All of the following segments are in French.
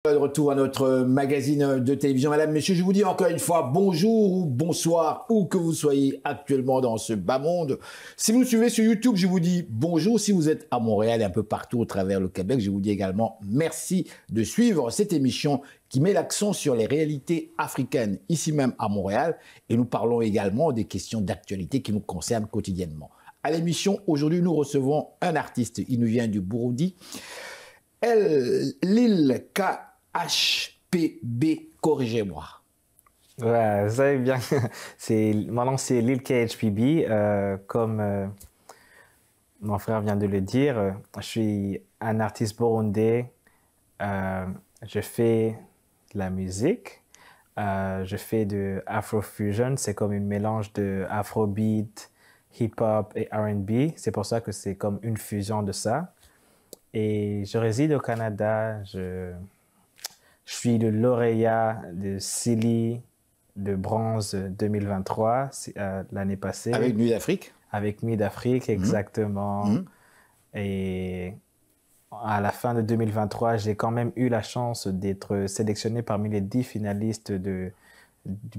De retour à notre magazine de télévision. Madame, messieurs, je vous dis encore une fois bonjour ou bonsoir, où que vous soyez actuellement dans ce bas monde. Si vous nous suivez sur YouTube, je vous dis bonjour. Si vous êtes à Montréal et un peu partout au travers le Québec, je vous dis également merci de suivre cette émission qui met l'accent sur les réalités africaines, ici même à Montréal. Et nous parlons également des questions d'actualité qui nous concernent quotidiennement. À l'émission, aujourd'hui, nous recevons un artiste. Il nous vient du Burundi. Lil KHPB, corrigez-moi. Ouais, vous savez bien. Mon nom, c'est Lil KHPB. Comme mon frère vient de le dire, je suis un artiste burundais. Je fais de la musique. Je fais de Afrofusion. C'est comme un mélange de Afrobeat, hip-hop et R&B. C'est pour ça que c'est comme une fusion de ça. Et je réside au Canada. Je suis le lauréat de Silly de bronze 2023, l'année passée. Avec Nuit d'Afrique? Avec Nuit d'Afrique, exactement. Et à la fin de 2023, j'ai quand même eu la chance d'être sélectionné parmi les 10 finalistes du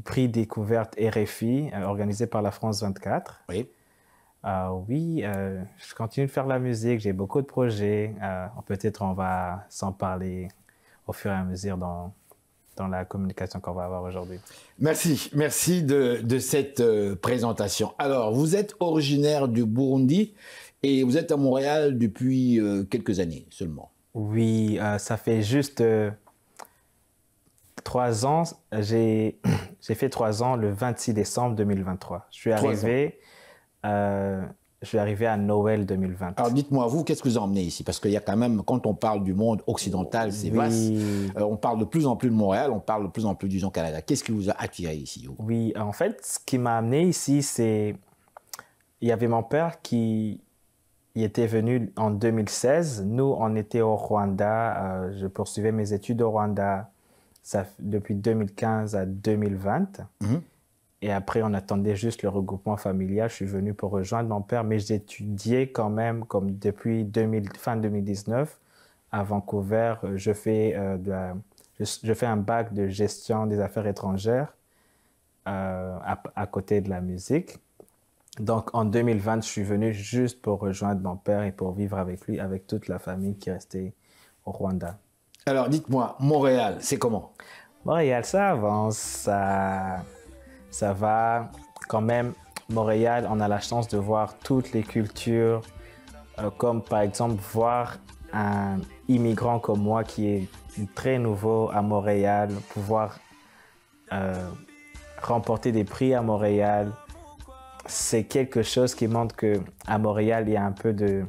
prix découverte RFI, organisé par la France 24. Oui. Oui, je continue de faire la musique, j'ai beaucoup de projets. Peut-être on va s'en parler au fur et à mesure dans la communication qu'on va avoir aujourd'hui. Merci de cette présentation. Alors, vous êtes originaire du Burundi et vous êtes à Montréal depuis quelques années seulement. Oui, ça fait juste 3 ans. J'ai fait 3 ans le 26 décembre 2023. Je suis arrivé à Noël 2020. Alors dites-moi, vous, qu'est-ce que vous emmenez ici? Parce qu'il y a quand même, quand on parle du monde occidental, c'est vaste. On parle de plus en plus de Montréal, on parle de plus en plus du Canada. Qu'est-ce qui vous a attiré ici? Oui, en fait, ce qui m'a amené ici, c'est... Il y avait mon père qui était venu en 2016. Nous, on était au Rwanda. Je poursuivais mes études au Rwanda depuis 2015 à 2020. Et après, on attendait juste le regroupement familial. Je suis venu pour rejoindre mon père, mais j'étudiais quand même, comme depuis fin 2019, à Vancouver. Je fais un bac de gestion des affaires étrangères à côté de la musique. Donc, en 2020, je suis venu juste pour rejoindre mon père et pour vivre avec lui, avec toute la famille qui restait au Rwanda. Alors, dites-moi, Montréal, c'est comment? Montréal, ça avance, ça va quand même. Montréal, on a la chance de voir toutes les cultures, comme par exemple voir un immigrant comme moi qui est très nouveau à Montréal, pouvoir remporter des prix à Montréal. C'est quelque chose qui montre qu'à Montréal, il y a un peu de...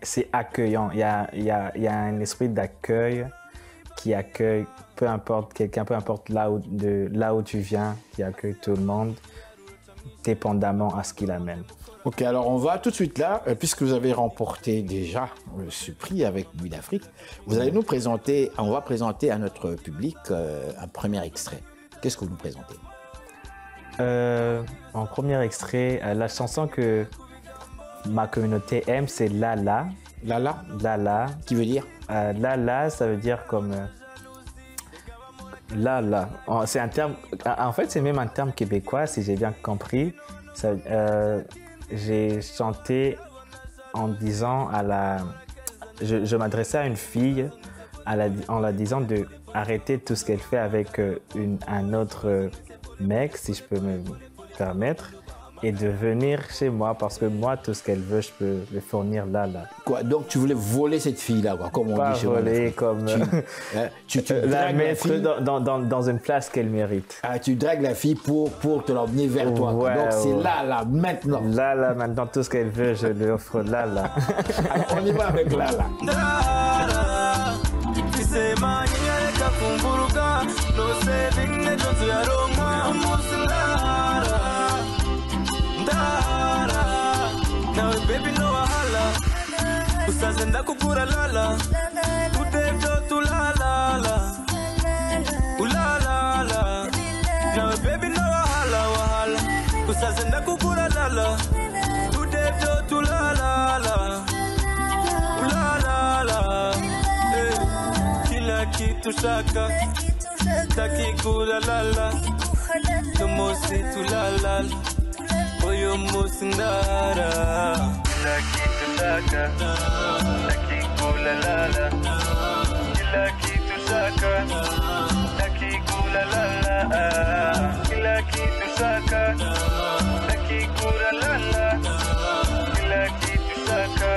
c'est accueillant, il y a un esprit d'accueil qui accueille peu importe quelqu'un, peu importe là où tu viens, qui accueille tout le monde, dépendamment à ce qu'il amène. Ok, alors on va tout de suite là, puisque vous avez remporté déjà ce prix avec Nuit d'Afrique, vous allez nous présenter, on va présenter à notre public un premier extrait. Qu'est-ce que vous nous présentez? En premier extrait, la chanson que ma communauté aime, c'est Lala. Lala? Lala. Qui veut dire? Lala, ça veut dire comme... Lala. C'est un terme... En fait, c'est même un terme québécois, si j'ai bien compris. J'ai chanté en disant à la... Je m'adressais à une fille en la disant de arrêter tout ce qu'elle fait avec un autre mec, si je peux me permettre, et de venir chez moi parce que moi, tout ce qu'elle veut, je peux le fournir là. Quoi? Donc tu voulais voler cette fille-là, quoi, comme on pas dit chez voler, comme tu la mettre dans une place qu'elle mérite. Ah, tu dragues la fille pour te l'emmener vers toi. Ouais, donc c'est là, maintenant. Là, maintenant, tout ce qu'elle veut, je lui offre là. Alors, on y va avec là. Baby no wahala usazenda kugura lala utejo tulalala ulalala now baby no wahala usazenda kugura lala utejo tulalala ulalala kitu shaka taki kulalala Tumosi tulalala Oyo musindara Kila kitu shaka taki kulalala Kila kitu shaka taki kulalala Kila kitu shaka taki kulalala Kila kitu shaka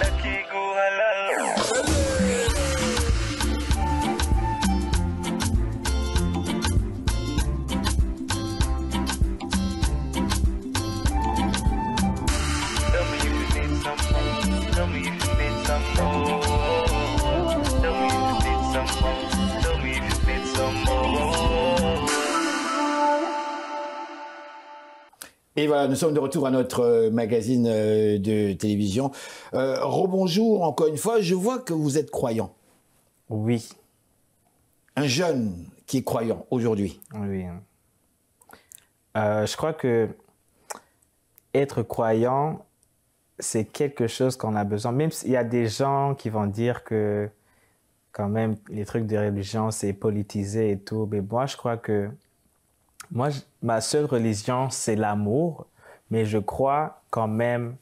taki kulalala Et voilà, nous sommes de retour à notre magazine de télévision. Rebonjour encore une fois, je vois que vous êtes croyant. Oui, Un jeune qui est croyant aujourd'hui. oui. Je crois que être croyant, c'est quelque chose qu'on a besoin. Même s'il y a des gens qui vont dire que quand même les trucs de religion, c'est politisé et tout. Mais moi, je crois que ma seule religion, c'est l'amour. Mais je crois quand même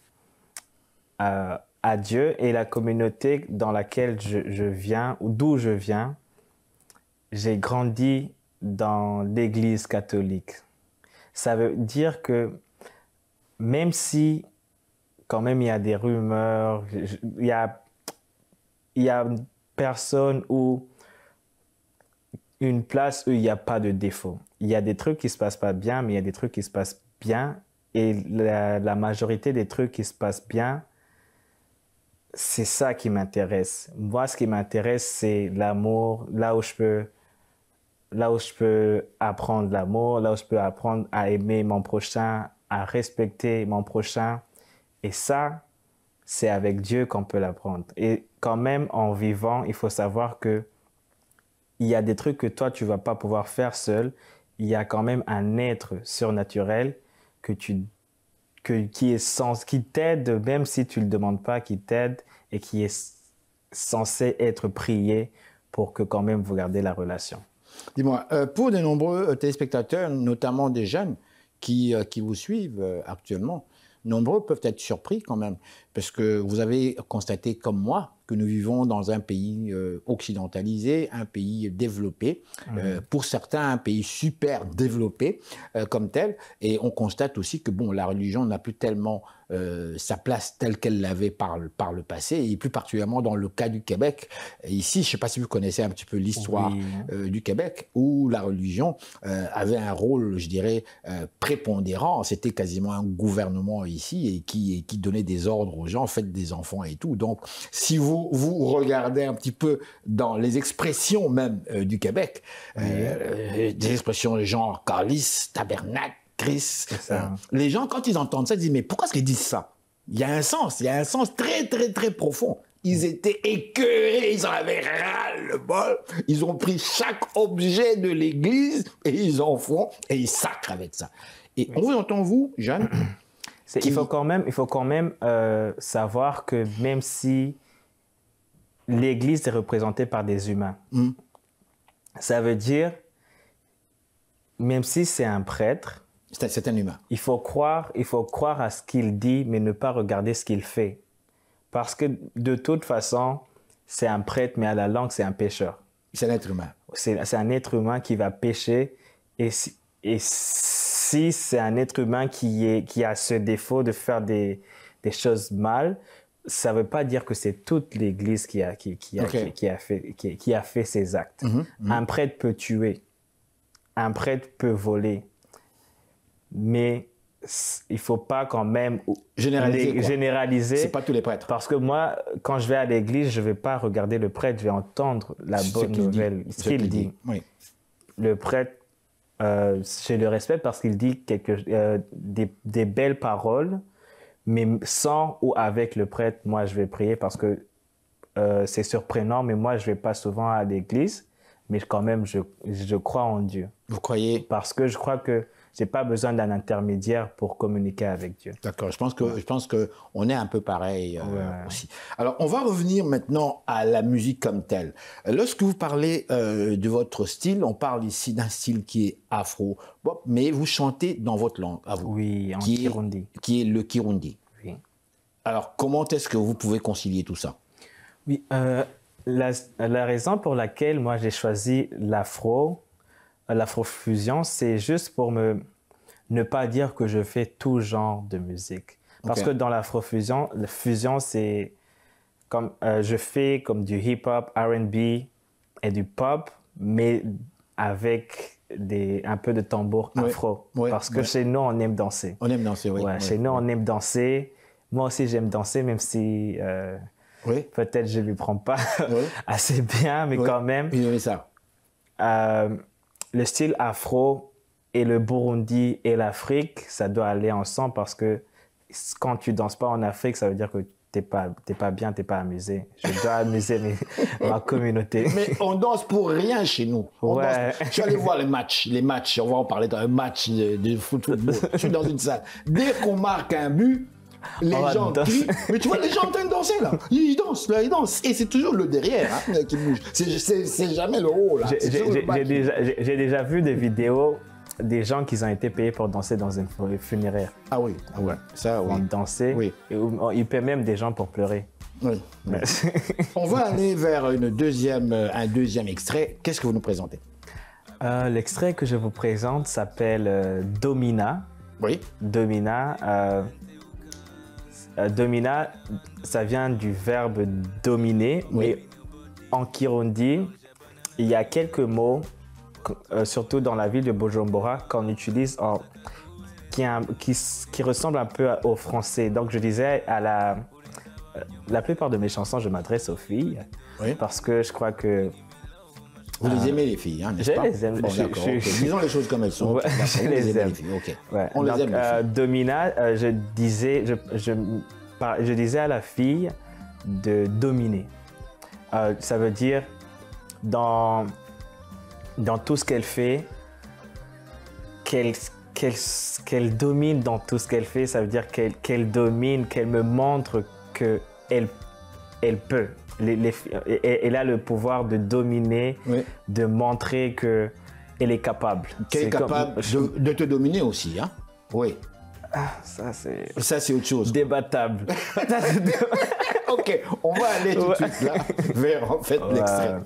à Dieu et la communauté dans laquelle je viens, ou d'où je viens. J'ai grandi dans l'Église catholique. Ça veut dire que même si quand même il y a des rumeurs, il y a personne ou une place où il n'y a pas de défaut. Il y a des trucs qui se passent pas bien, mais il y a des trucs qui se passent bien. Et la majorité des trucs qui se passent bien, c'est ça qui m'intéresse. Moi, ce qui m'intéresse, c'est l'amour, là où je peux apprendre l'amour, là où je peux apprendre à aimer mon prochain, à respecter mon prochain. Et ça, c'est avec Dieu qu'on peut l'apprendre. Et quand même, en vivant, il faut savoir que il y a des trucs que toi, tu ne vas pas pouvoir faire seul. Il y a quand même un être surnaturel qui t'aide, même si tu ne le demandes pas, qui t'aide et qui est censé être prié pour que quand même vous gardez la relation. Dis-moi, pour de nombreux téléspectateurs, notamment des jeunes qui vous suivent actuellement, nombreux peuvent être surpris quand même, parce que vous avez constaté comme moi que nous vivons dans un pays occidentalisé, un pays développé, pour certains un pays super développé comme tel, et on constate aussi que bon, la religion n'a plus tellement sa place telle qu'elle l'avait par le passé, et plus particulièrement dans le cas du Québec. Et ici, je ne sais pas si vous connaissez un petit peu l'histoire du Québec, où la religion avait un rôle, je dirais, prépondérant. C'était quasiment un gouvernement ici et qui donnait des ordres aux gens, faites des enfants et tout. Donc, si vous regardez un petit peu dans les expressions même du Québec, des expressions genre calice, tabernacle, Christ, les gens, quand ils entendent ça, ils disent, mais pourquoi est-ce qu'ils disent ça? Il y a un sens très, très, très profond. Ils étaient écœurés, ils en avaient ras-le-bol. Ils ont pris chaque objet de l'église et ils en font et ils sacrent avec ça. Et on vous entend, vous, Jeanne, il faut quand même savoir que même si l'Église est représentée par des humains, ça veut dire, même si c'est un prêtre, c'est un humain. Il faut croire à ce qu'il dit, mais ne pas regarder ce qu'il fait. Parce que de toute façon, c'est un prêtre, mais à la langue, c'est un pécheur. C'est un être humain. C'est un être humain qui va pécher. Et si c'est un être humain qui a ce défaut de faire des choses mal, ça ne veut pas dire que c'est toute l'Église qui a fait ces actes. Un prêtre peut tuer. Un prêtre peut voler. Mais il ne faut pas quand même généraliser. Ce n'est pas tous les prêtres. Parce que moi, quand je vais à l'église, je ne vais pas regarder le prêtre, je vais entendre la bonne nouvelle, ce qu'il dit. Oui. Le prêtre, je le respecte parce qu'il dit des belles paroles, mais sans ou avec le prêtre, moi je vais prier parce que c'est surprenant, mais moi je ne vais pas souvent à l'église, mais quand même je crois en Dieu. Vous croyez? Parce que je crois que j'ai pas besoin d'un intermédiaire pour communiquer avec Dieu. D'accord, je pense que on est un peu pareil aussi. Alors, on va revenir maintenant à la musique comme telle. Lorsque vous parlez de votre style, on parle ici d'un style qui est afro, bon, mais vous chantez dans votre langue, à vous. Oui, en Kirundi. Qui est le Kirundi. Oui. Alors, comment est-ce que vous pouvez concilier tout ça? Oui, la raison pour laquelle moi j'ai choisi l'afrofusion, c'est juste pour ne pas dire que je fais tout genre de musique. Parce que dans l'afrofusion, la fusion, c'est comme je fais comme du hip-hop, R&B et du pop, mais avec un peu de tambour afro. Parce que chez nous, on aime danser. On aime danser, oui. Chez nous, on aime danser. Moi aussi, j'aime danser, même si peut-être je ne lui prends pas assez bien, mais quand même. Oui, ça. Le style afro et le Burundi et l'Afrique, ça doit aller ensemble parce que quand tu danses pas en Afrique, ça veut dire que t'es pas bien, t'es pas amusé. Je dois amuser ma communauté. Mais on danse pour rien chez nous. Danse. Je suis allé voir les matchs. On va en parler d'un match de football. Je suis dans une salle. Dès qu'on marque un but, les gens crient. Mais tu vois, les gens en train de danser là. Ils dansent. Et c'est toujours le derrière qui bouge. C'est jamais le haut là. J'ai déjà vu des vidéos des gens qui ont été payés pour danser dans une funéraire. Ah oui, ça oui. Ils dansaient. Oui. Et ils paient même des gens pour pleurer. Oui. On va aller vers un deuxième extrait. Qu'est-ce que vous nous présentez? L'extrait que je vous présente s'appelle Domina. Oui. Domina. Domina, ça vient du verbe dominer, mais en Kirundi, il y a quelques mots, surtout dans la ville de Bujumbura, qu'on utilise, qui ressemblent un peu au français. Donc je disais, la plupart de mes chansons, je m'adresse aux filles, parce que je crois que... Vous les aimez les filles, hein, n'est-ce pas? Je les aime. Bon, d'accord, disons les choses comme elles sont. Je les aime. On les aime. Domina, je disais à la fille de dominer. Ça veut dire dans tout ce qu'elle fait, qu'elle domine dans tout ce qu'elle fait. Ça veut dire qu'elle domine, qu'elle me montre qu'elle peut. Elle a le pouvoir de dominer, de montrer qu'elle est capable. Qu'elle est capable de te dominer aussi, hein? Oui. Ça, c'est autre chose. Débattable. Ok, on va aller tout de suite là, vers en fait l'extrait.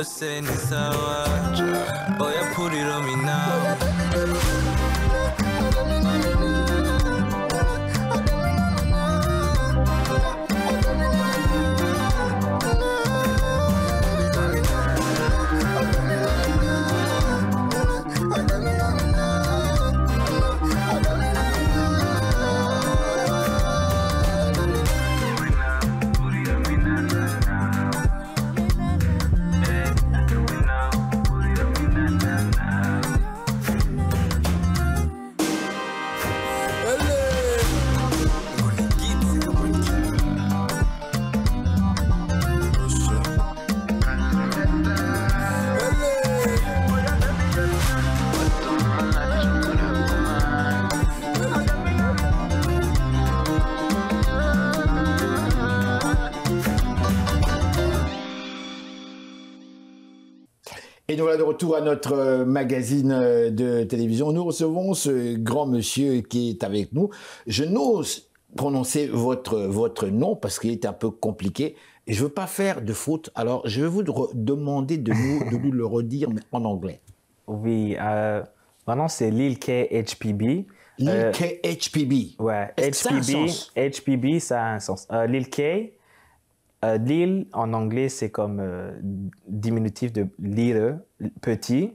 Say ni sawa, oya put it on me now. Et nous voilà de retour à notre magazine de télévision. Nous recevons ce grand monsieur qui est avec nous. Je n'ose prononcer votre nom parce qu'il est un peu compliqué. Et je ne veux pas faire de faute. Alors, je vais vous demander de nous le redire, mais en anglais. Oui, maintenant c'est Lil K HPB. Lil K HPB. Ouais, HPB, ça a un sens. Lil K. Lil, en anglais, c'est comme diminutif de little, petit.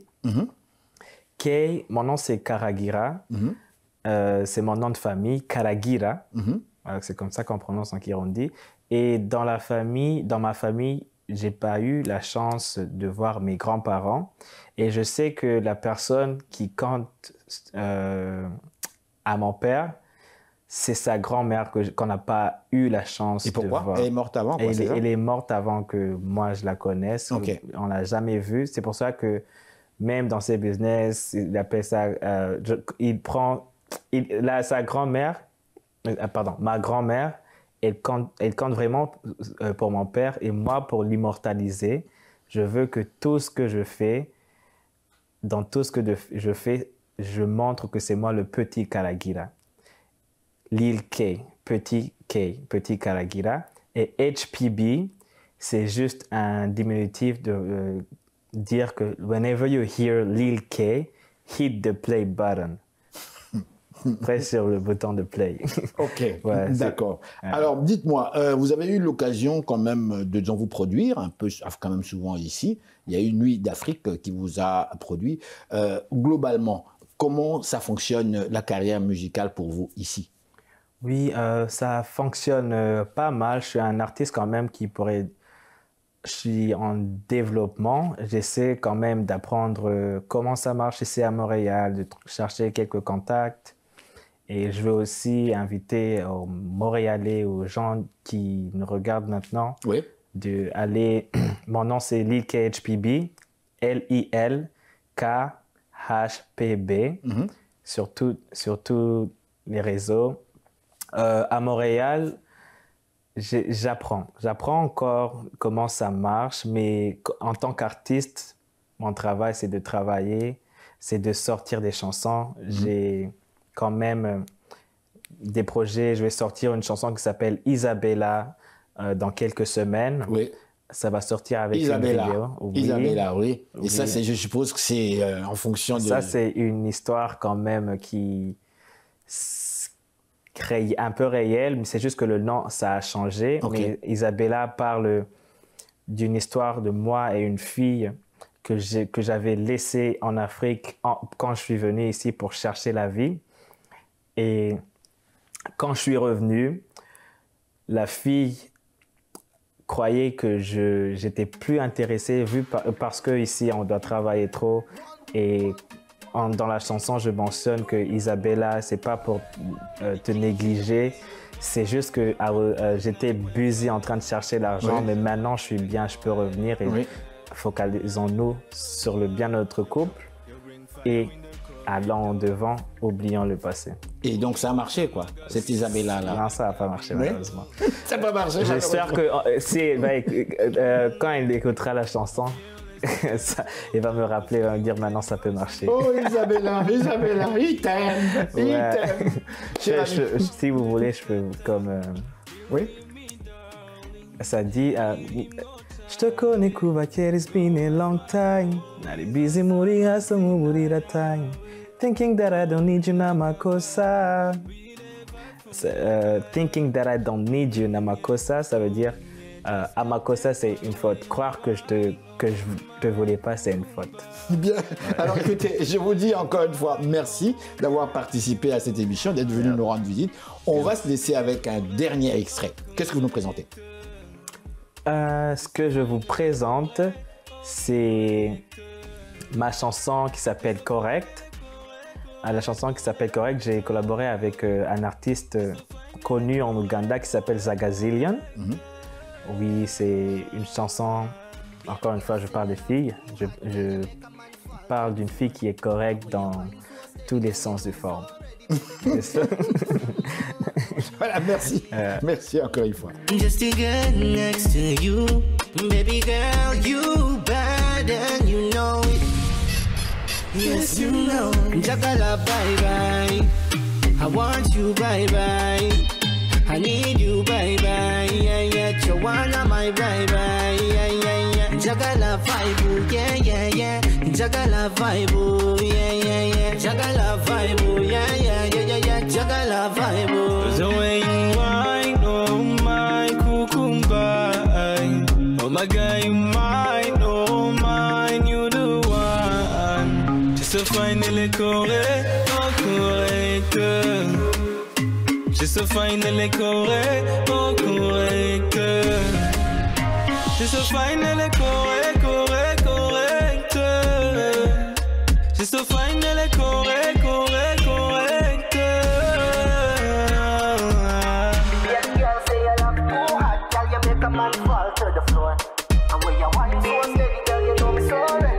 K, mon nom, c'est Karagira. C'est mon nom de famille, Karagira. C'est comme ça qu'on prononce en Kirundi. Et dans ma famille, j'ai pas eu la chance de voir mes grands-parents. Et je sais que la personne qui compte à mon père, c'est sa grand-mère qu'on n'a pas eu la chance de voir. Et pourquoi? Elle est morte avant, quoi, Elle est morte avant que moi je la connaisse. Okay. On l'a jamais vue. C'est pour ça que même dans ses business, il appelle ça... sa grand-mère, ma grand-mère, elle compte vraiment pour mon père et moi pour l'immortaliser. Je veux que tout ce que je fais, dans tout ce que je fais, je montre que c'est moi le petit Karagira. Lil K, petit Karagira. Et HPB, c'est juste un diminutif de dire que whenever you hear Lil K, hit the play button. Presse sur le bouton de play. Ok, ouais, d'accord. Alors, dites-moi, vous avez eu l'occasion quand même de vous produire, un peu, quand même souvent ici. Il y a eu une Nuit d'Afrique qui vous a produit. Globalement, comment ça fonctionne la carrière musicale pour vous ici? Oui, ça fonctionne pas mal. Je suis un artiste quand même je suis en développement. J'essaie quand même d'apprendre comment ça marche ici à Montréal, de chercher quelques contacts. Et je veux aussi inviter aux Montréalais, aux gens qui nous regardent maintenant, oui, de aller. Mon nom c'est Lil KHPB, LILKHPB, sur tous les réseaux. À Montréal, j'apprends encore comment ça marche, mais en tant qu'artiste, mon travail c'est de travailler, c'est de sortir des chansons. J'ai quand même des projets. Je vais sortir une chanson qui s'appelle Isabella dans quelques semaines. Oui. Ça va sortir avec Isabella. une vidéo. Oui. Isabella, oui. Et oui. ça, je suppose que c'est en fonction de... Ça, c'est une histoire quand même qui est un peu réelle, mais c'est juste que le nom, ça a changé. Okay. Mais Isabella parle d'une histoire de moi et une fille que j'avais laissée en Afrique quand je suis venu ici pour chercher la vie. Et quand je suis revenu, la fille croyait que j'étais plus intéressé parce que ici on doit travailler trop. Et dans la chanson, je mentionne que Isabella, c'est pas pour te négliger, c'est juste que j'étais busy en train de chercher l'argent, oui, mais maintenant je suis bien, je peux revenir et oui, focalisons-nous sur le bien de notre couple et allons en devant, oublions le passé. Et donc ça a marché, quoi, cette Isabella-là? Non, ça n'a pas marché, malheureusement. Ça n'a pas marché. J'espère que quand elle écoutera la chanson, il va me rappeler, il va me dire maintenant ça peut marcher. Oh Isabella, il t'aime, Si vous voulez, je peux comme... Oui. Ça dit... Je te connais, Cuba, it's been a long time. Not busy, muri hasa murira time. Thinking that I don't need you, Namakosa. Thinking that I don't need you, Namakosa, ça veut dire Amakosa, c'est une faute. Croire que je te voulais pas, c'est une faute. Bien. Alors écoutez, je vous dis encore une fois merci d'avoir participé à cette émission, d'être venu nous rendre visite. On va se laisser avec un dernier extrait. Qu'est-ce que vous nous présentez? Ce que je vous présente, c'est ma chanson qui s'appelle Correct. La chanson qui s'appelle Correct, j'ai collaboré avec un artiste connu en Ouganda qui s'appelle Zagazillion. Oui, c'est une chanson, encore une fois, je parle des filles. Je parle d'une fille qui est correcte dans tous les sens du forme. Voilà, merci. Merci encore une fois. Just to get next to you, baby girl, you bad and you know it. Yes, you know. Jagala, bye bye. I want you, bye bye. I need you, bye bye. Yeah, yeah. Joanna, my bye bye. Yeah, yeah, yeah. Jagala vibe, yeah, yeah, yeah. Jagala vibe, yeah, yeah, yeah. Jagala vibe, yeah, yeah, yeah, yeah, yeah. Jagala vibe. The way you whine, oh my cucumber. Oh my God, you mine, oh mine, you the one. Just to finally correct, oh correct. She's so fine, elle est correcte, oh correcte. She's so fine, elle est correcte, correcte, correcte. She's so fine, elle est correcte, correcte, correcte. Yes, girl, say you love too hot, girl, you make a man fall to the floor. And when you wine so steady, girl, you know me so ready.